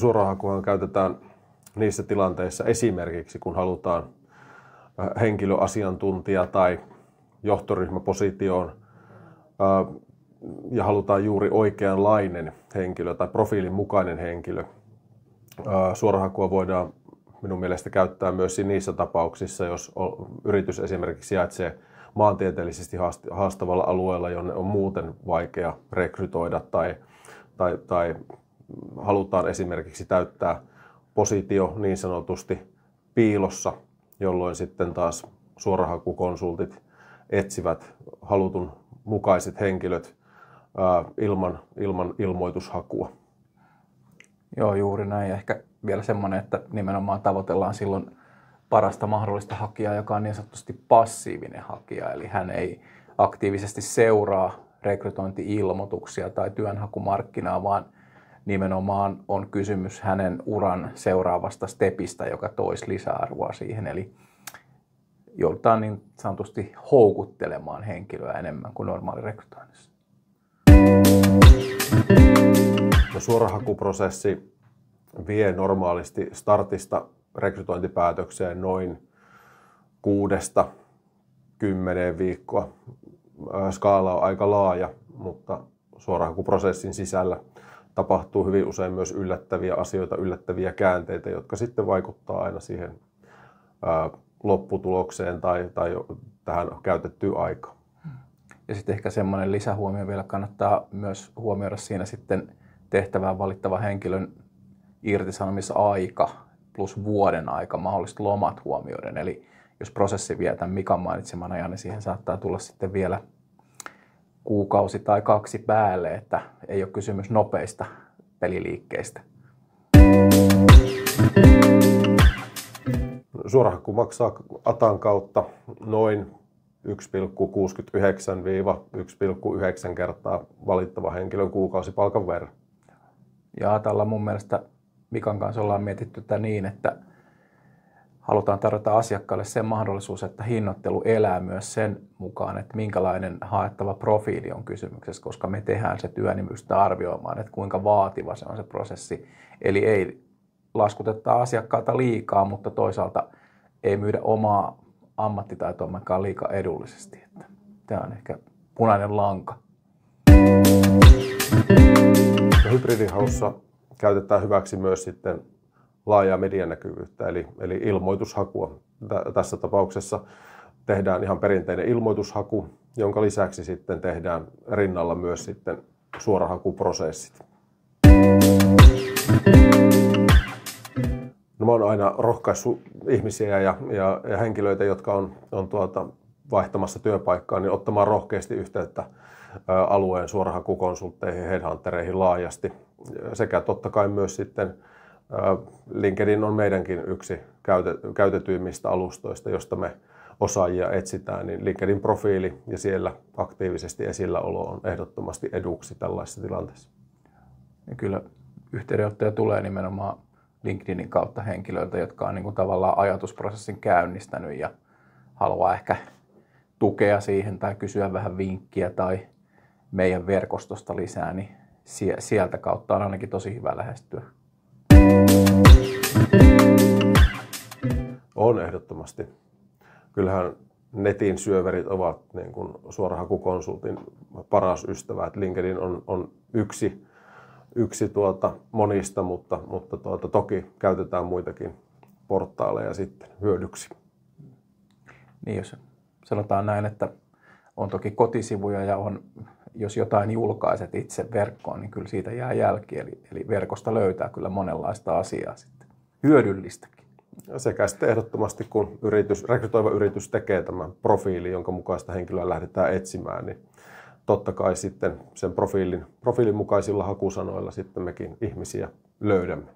Suorahakuhan käytetään niissä tilanteissa esimerkiksi, kun halutaan henkilöasiantuntija tai johtoryhmäpositioon ja halutaan juuri oikeanlainen henkilö tai profiilin mukainen henkilö. Suorahakua voidaan minun mielestä käyttää myös niissä tapauksissa, jos yritys esimerkiksi sijaitsee maantieteellisesti haastavalla alueella, jonne on muuten vaikea rekrytoida tai halutaan esimerkiksi täyttää positio niin sanotusti piilossa, jolloin sitten taas suorahakukonsultit etsivät halutun mukaiset henkilöt ilman ilmoitushakua. Joo, juuri näin. Ja ehkä vielä semmoinen, että nimenomaan tavoitellaan silloin parasta mahdollista hakijaa, joka on niin sanotusti passiivinen hakija. Eli hän ei aktiivisesti seuraa rekrytointi-ilmoituksia tai työnhakumarkkinaa, vaan nimenomaan on kysymys hänen uran seuraavasta stepistä, joka toisi lisäarvoa siihen. Eli joudutaan niin sanotusti houkuttelemaan henkilöä enemmän kuin normaali rekrytoinnissa. No, suorahakuprosessi vie normaalisti startista rekrytointipäätökseen noin 6-10 viikkoa. Skaala on aika laaja, mutta suorahakuprosessin sisällä tapahtuu hyvin usein myös yllättäviä asioita, yllättäviä käänteitä, jotka sitten vaikuttaa aina siihen lopputulokseen tai tähän käytettyyn aikaan. Ja sitten ehkä semmoinen lisähuomio vielä kannattaa myös huomioida siinä sitten tehtävään valittavan henkilön irtisanomisaika plus vuoden aika, mahdolliset lomat huomioiden. Eli jos prosessi vie tämän Mikan mainitseman ajan, niin siihen saattaa tulla sitten vielä kuukausi tai 2 päälle, että ei ole kysymys nopeista peliliikkeistä. Suorahaku maksaa ATAn kautta noin 1,69-1,9 kertaa valittavan henkilön kuukausipalkan verran. Ja ATAlla mun mielestä Mikan kanssa ollaan mietitty tätä niin, että halutaan tarjota asiakkaalle sen mahdollisuus, että hinnoittelu elää myös sen mukaan, että minkälainen haettava profiili on kysymyksessä, koska me tehdään se työ niin pystytään arvioimaan, että kuinka vaativa se on se prosessi. Eli ei laskuteta asiakkaata liikaa, mutta toisaalta ei myydä omaa ammattitaitoakaan liikaa edullisesti. Tämä on ehkä punainen lanka. Hybridihaussa käytetään hyväksi myös sitten laajaa medianäkyvyyttä, eli ilmoitushakua. Tässä tapauksessa tehdään ihan perinteinen ilmoitushaku, jonka lisäksi sitten tehdään rinnalla myös sitten suorahakuprosessit. No, mä oon aina rohkaissut ihmisiä ja henkilöitä, jotka on vaihtamassa työpaikkaa, niin ottamaan rohkeasti yhteyttä alueen suorahakukonsultteihin ja headhuntereihin laajasti. Sekä totta kai myös sitten LinkedIn on meidänkin yksi käytetyimmistä alustoista, josta me osaajia etsitään, niin LinkedIn-profiili ja siellä aktiivisesti esilläolo on ehdottomasti eduksi tällaisessa tilanteessa. Ja kyllä yhteydenottoja tulee nimenomaan LinkedInin kautta henkilöiltä, jotka on niin kuin tavallaan ajatusprosessin käynnistänyt ja haluaa ehkä tukea siihen tai kysyä vähän vinkkiä tai meidän verkostosta lisää, niin sieltä kautta on ainakin tosi hyvä lähestyä. On ehdottomasti. Kyllähän netin syöverit ovat niin kuin suorahakukonsultin paras ystävä. Että LinkedIn on yksi monista, mutta toki käytetään muitakin portaaleja sitten hyödyksi. Niin, jos sanotaan näin, että on toki kotisivuja ja jos jotain julkaiset itse verkkoon, niin kyllä siitä jää jälki. Eli verkosta löytää kyllä monenlaista asiaa sitten, hyödyllistäkin. Sekä sitten ehdottomasti, kun rekrytoiva yritys tekee tämän profiilin, jonka mukaista henkilöä lähdetään etsimään, niin totta kai sitten sen profiilin mukaisilla hakusanoilla sitten mekin ihmisiä löydämme.